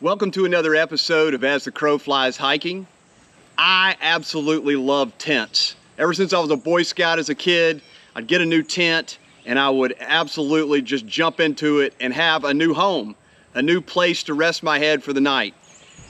Welcome to another episode of As the Crow Flies Hiking. I absolutely love tents. Ever since I was a Boy Scout as a kid, I'd get a new tent and I would absolutely just jump into it and have a new home, a new place to rest my head for the night.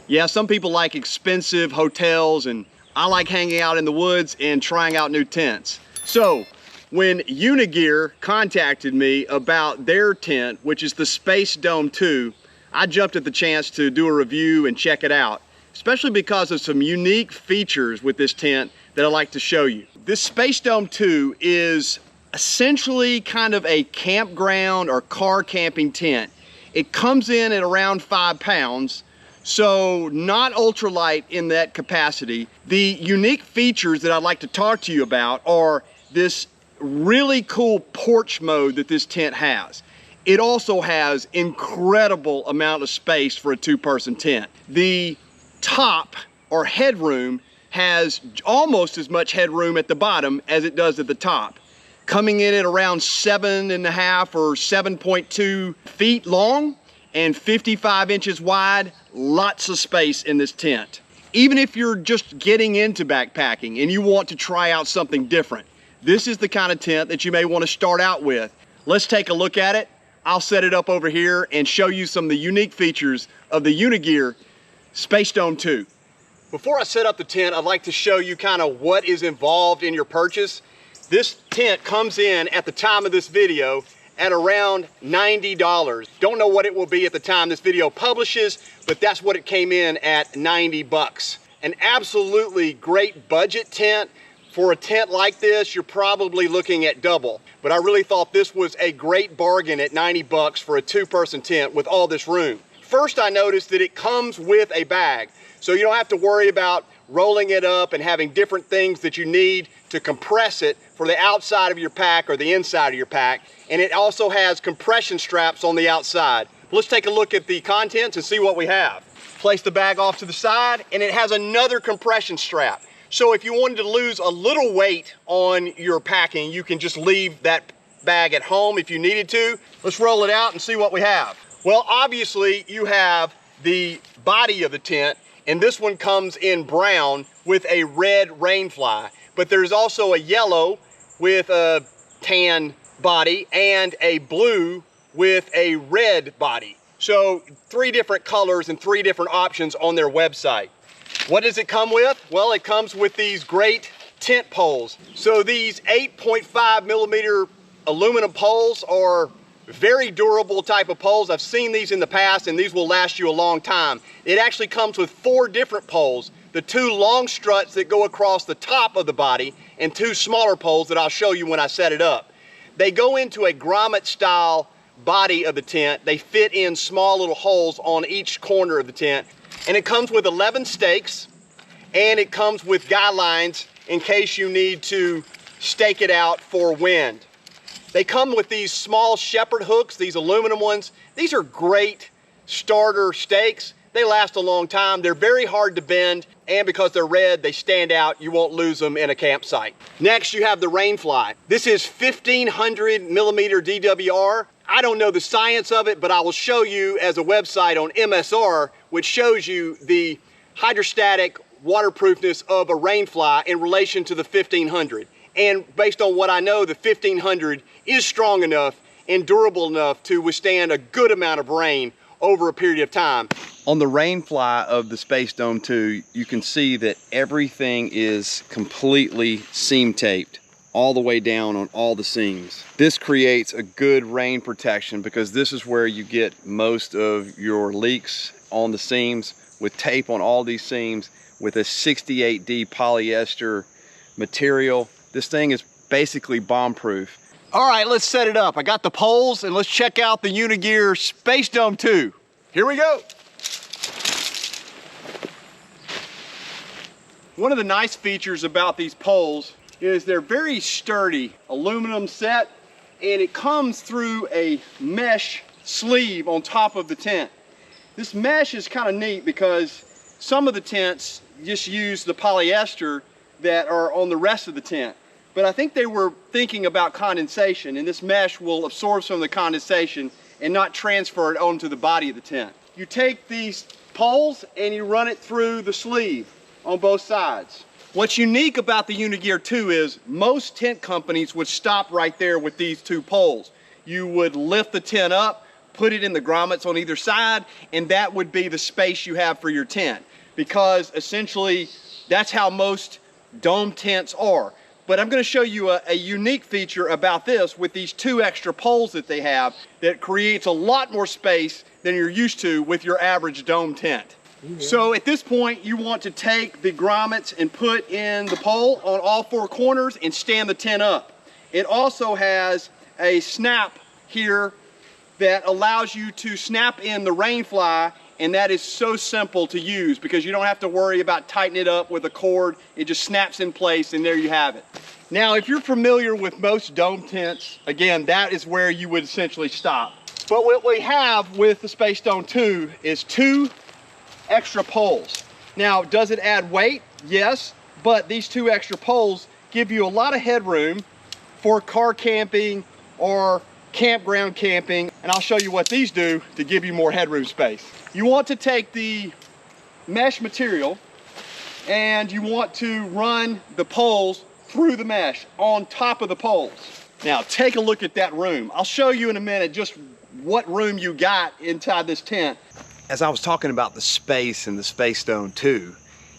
Yeah, some people like expensive hotels, and I like hanging out in the woods and trying out new tents. So when Unigear contacted me about their tent, which is the Space Dome 2, I jumped at the chance to do a review and check it out, especially because of some unique features with this tent that I'd like to show you. This Space Dome 2 is essentially kind of a campground or car camping tent. It comes in at around 5 pounds, so not ultralight in that capacity. The unique features that I'd like to talk to you about are this really cool porch mode that this tent has. It also has incredible amount of space for a 2-person tent. The top, or headroom, has almost as much headroom at the bottom as it does at the top, coming in at around 7.5 or 7.2 feet long and 55 inches wide. Lots of space in this tent. Even if you're just getting into backpacking and you want to try out something different, this is the kind of tent that you may want to start out with. Let's take a look at it. I'll set it up over here and show you some of the unique features of the Unigear Space Dome 2. Before I set up the tent, I'd like to show you kind of what is involved in your purchase. This tent comes in at the time of this video at around $90. Don't know what it will be at the time this video publishes, but that's what it came in at, 90 bucks. An absolutely great budget tent. For a tent like this, you're probably looking at double, but I really thought this was a great bargain at 90 bucks for a 2-person tent with all this room. First, I noticed that it comes with a bag, so you don't have to worry about rolling it up and having different things that you need to compress it for the outside of your pack or the inside of your pack. And it also has compression straps on the outside. Let's take a look at the contents and see what we have. Place the bag off to the side, and it has another compression strap. So if you wanted to lose a little weight on your packing, you can just leave that bag at home if you needed to. Let's roll it out and see what we have. Well, obviously you have the body of the tent, and this one comes in brown with a red rainfly, but there's also a yellow with a tan body and a blue with a red body. So 3 different colors and 3 different options on their website. What does it come with? Well, it comes with these great tent poles. So these 8.5 millimeter aluminum poles are very durable type of poles. I've seen these in the past, and these will last you a long time. It actually comes with 4 different poles. The 2 long struts that go across the top of the body and 2 smaller poles that I'll show you when I set it up. They go into a grommet style body of the tent. They fit in small little holes on each corner of the tent. And it comes with 11 stakes, and it comes with guy lines in case you need to stake it out for wind. They come with these small shepherd hooks, these aluminum ones. These are great starter stakes. They last a long time. They're very hard to bend, and because they're red, they stand out. You won't lose them in a campsite. Next, you have the rainfly. This is 1500 millimeter DWR. I don't know the science of it, but I will show you as a website on MSR, which shows you the hydrostatic waterproofness of a rainfly in relation to the 1500. And based on what I know, the 1500 is strong enough and durable enough to withstand a good amount of rain over a period of time. On the rainfly of the Space Dome 2, you can see that everything is completely seam taped all the way down on all the seams. This creates a good rain protection because this is where you get most of your leaks on the seams, with tape on all these seams with a 68D polyester material. This thing is basically bomb-proof. All right, let's set it up. I got the poles, and let's check out the Unigear Space Dome 2. Here we go. One of the nice features about these poles is they're very sturdy aluminum set, and it comes through a mesh sleeve on top of the tent. This mesh is kind of neat because some of the tents just use the polyester that are on the rest of the tent. But I think they were thinking about condensation, and this mesh will absorb some of the condensation and not transfer it onto the body of the tent. You take these poles and you run it through the sleeve on both sides. What's unique about the Unigear 2 is most tent companies would stop right there with these 2 poles. You would lift the tent up, put it in the grommets on either side, and that would be the space you have for your tent, because essentially that's how most dome tents are. But I'm going to show you a unique feature about this with these 2 extra poles that they have that creates a lot more space than you're used to with your average dome tent. So at this point, you want to take the grommets and put in the pole on all 4 corners and stand the tent up. It also has a snap here that allows you to snap in the rain fly, and that is so simple to use because you don't have to worry about tightening it up with a cord. It just snaps in place and there you have it. Now, if you're familiar with most dome tents, again, that is where you would essentially stop. But what we have with the Space Dome 2 is 2 extra poles. Now, does it add weight? Yes, but these 2 extra poles give you a lot of headroom for car camping or campground camping, and I'll show you what these do to give you more headroom space. You want to take the mesh material and you want to run the poles through the mesh on top of the poles. Now take a look at that room. I'll show you in a minute just what room you got inside this tent. As I was talking about the space in the Space Dome 2,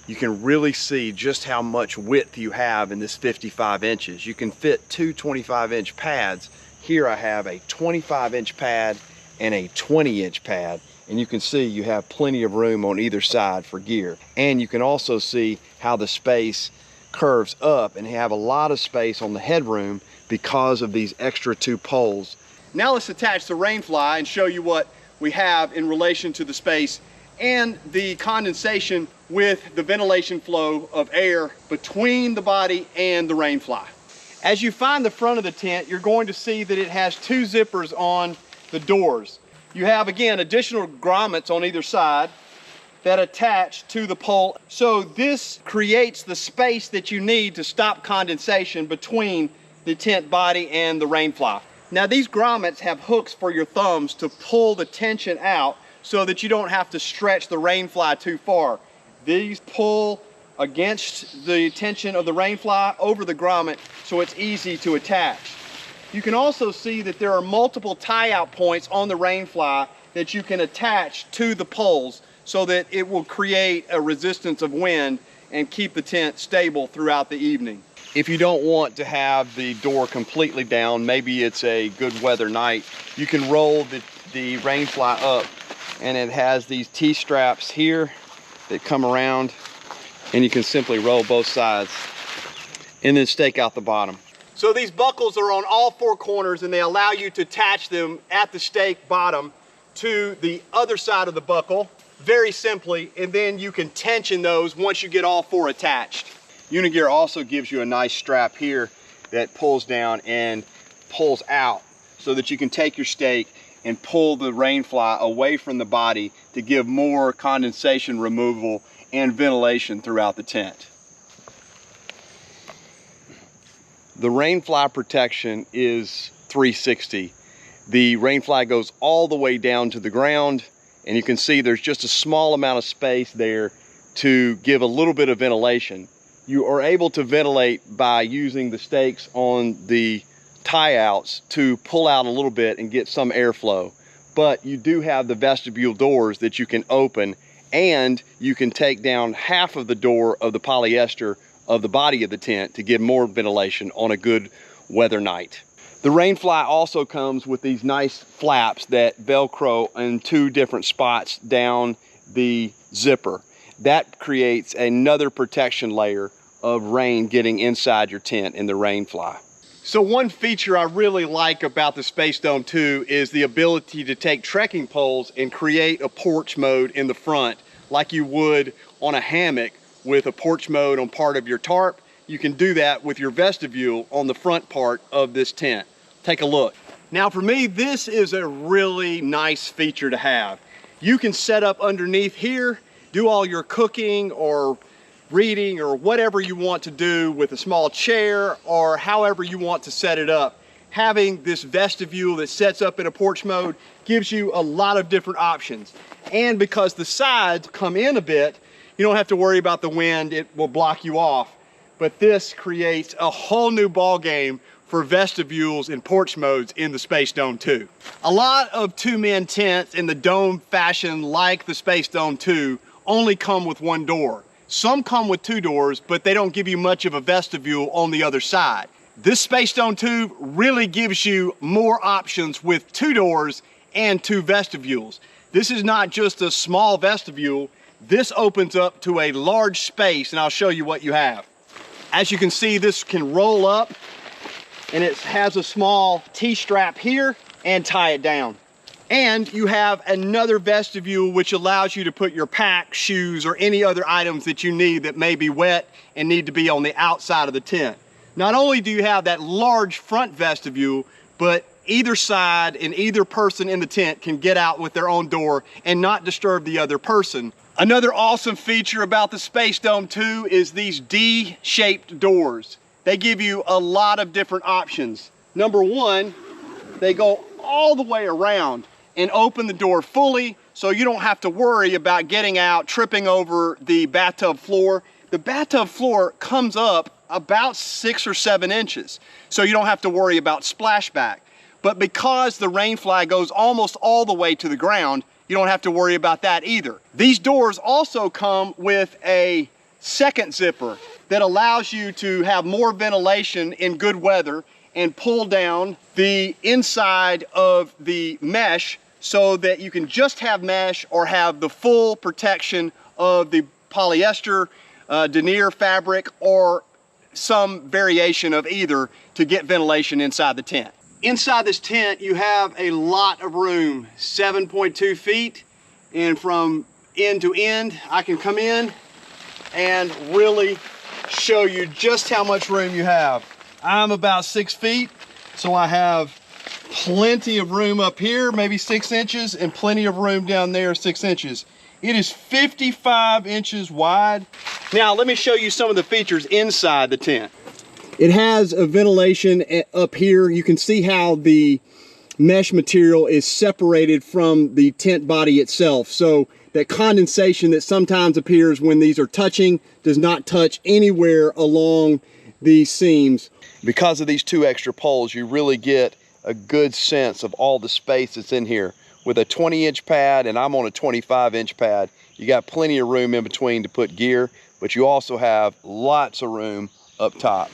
you can really see just how much width you have in this 55 inches. You can fit 2 25-inch pads. Here I have a 25-inch pad and a 20-inch pad, and you can see you have plenty of room on either side for gear. And you can also see how the space curves up and have a lot of space on the headroom because of these extra 2 poles. Now let's attach the rain fly and show you what we have in relation to the space and the condensation with the ventilation flow of air between the body and the rain fly. As you find the front of the tent, you're going to see that it has 2 zippers on the doors. You have, again, additional grommets on either side that attach to the pole. So this creates the space that you need to stop condensation between the tent body and the rain fly. Now these grommets have hooks for your thumbs to pull the tension out so that you don't have to stretch the rain fly too far. These pull against the tension of the rain fly over the grommet, so it's easy to attach. You can also see that there are multiple tie-out points on the rain fly that you can attach to the poles so that it will create a resistance of wind and keep the tent stable throughout the evening. If you don't want to have the door completely down, maybe it's a good weather night, you can roll the rain fly up, and it has these T-straps here that come around, and you can simply roll both sides and then stake out the bottom. So these buckles are on all 4 corners, and they allow you to attach them at the stake bottom to the other side of the buckle very simply, and then you can tension those once you get all 4 attached. Unigear also gives you a nice strap here that pulls down and pulls out so that you can take your stake and pull the rain fly away from the body to give more condensation removal and ventilation throughout the tent. The rain fly protection is 360. The rain fly goes all the way down to the ground, and you can see there's just a small amount of space there to give a little bit of ventilation. You are able to ventilate by using the stakes on the tie-outs to pull out a little bit and get some airflow. But you do have the vestibule doors that you can open, and you can take down half of the door of the polyester of the body of the tent to give more ventilation on a good weather night. The rain fly also comes with these nice flaps that Velcro in 2 different spots down the zipper. That creates another protection layer of rain getting inside your tent in the rain fly. So one feature I really like about the Space Dome 2 is the ability to take trekking poles and create a porch mode in the front like you would on a hammock with a porch mode on part of your tarp. You can do that with your vestibule on the front part of this tent. Take a look. Now for me, this is a really nice feature to have. You can set up underneath here, do all your cooking or reading or whatever you want to do with a small chair or however you want to set it up. Having this vestibule that sets up in a porch mode gives you a lot of different options. And because the sides come in a bit, you don't have to worry about the wind, it will block you off. But this creates a whole new ball game for vestibules and porch modes in the Space Dome 2. A lot of two-man tents in the dome fashion, like the Space Dome 2, only come with one door. Some come with two doors, but they don't give you much of a vestibule on the other side. This Space Dome 2 really gives you more options with two doors and two vestibules. This is not just a small vestibule, this opens up to a large space, and I'll show you what you have. As you can see, this can roll up, and it has a small T-strap here, and tie it down. And you have another vestibule which allows you to put your pack, shoes, or any other items that you need that may be wet and need to be on the outside of the tent. Not only do you have that large front vestibule, but either side and either person in the tent can get out with their own door and not disturb the other person. Another awesome feature about the Space Dome 2 is these D-shaped doors. They give you a lot of different options. Number one, they go all the way around and open the door fully, so you don't have to worry about getting out, tripping over the bathtub floor. The bathtub floor comes up about 6 or 7 inches, so you don't have to worry about splashback. But because the rain fly goes almost all the way to the ground, you don't have to worry about that either. These doors also come with a second zipper that allows you to have more ventilation in good weather and pull down the inside of the mesh so that you can just have mesh or have the full protection of the polyester, denier fabric, or some variation of either to get ventilation inside the tent. Inside this tent, you have a lot of room, 7.2 feet, and from end to end, I can come in and really show you just how much room you have. I'm about 6 feet, so I have plenty of room up here, maybe 6 inches, and plenty of room down there, 6 inches. It is 55 inches wide. Now, let me show you some of the features inside the tent. It has a ventilation up here. You can see how the mesh material is separated from the tent body itself. So that condensation that sometimes appears when these are touching does not touch anywhere along these seams. Because of these 2 extra poles, you really get a good sense of all the space that's in here. With a 20-inch pad, and I'm on a 25-inch pad, you got plenty of room in between to put gear, but you also have lots of room up top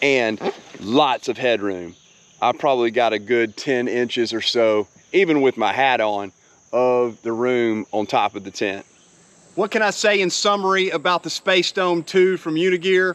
and lots of headroom. I probably got a good 10 inches or so, even with my hat on, of the room on top of the tent. What can I say in summary about the Space Dome 2 from Unigear?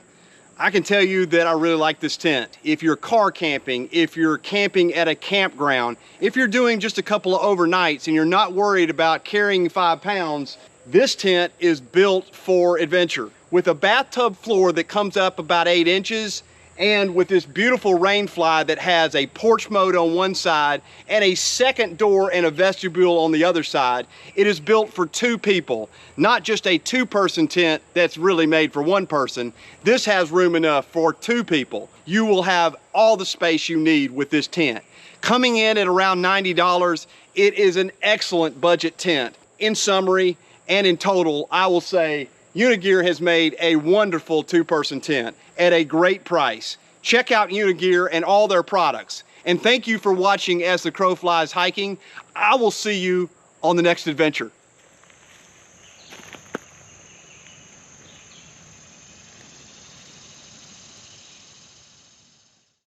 I can tell you that I really like this tent. If you're car camping, if you're camping at a campground, if you're doing just a couple of overnights and you're not worried about carrying 5 pounds, this tent is built for adventure. With a bathtub floor that comes up about 8 inches, and with this beautiful rain fly that has a porch mode on one side and a second door and a vestibule on the other side, it is built for 2 people, not just a 2-person tent that's really made for 1 person. This has room enough for 2 people. You will have all the space you need with this tent. Coming in at around $90, it is an excellent budget tent. In summary and in total, I will say Unigear has made a wonderful 2-person tent at a great price. Check out Unigear and all their products. And thank you for watching As the Crow Flies Hiking. I will see you on the next adventure.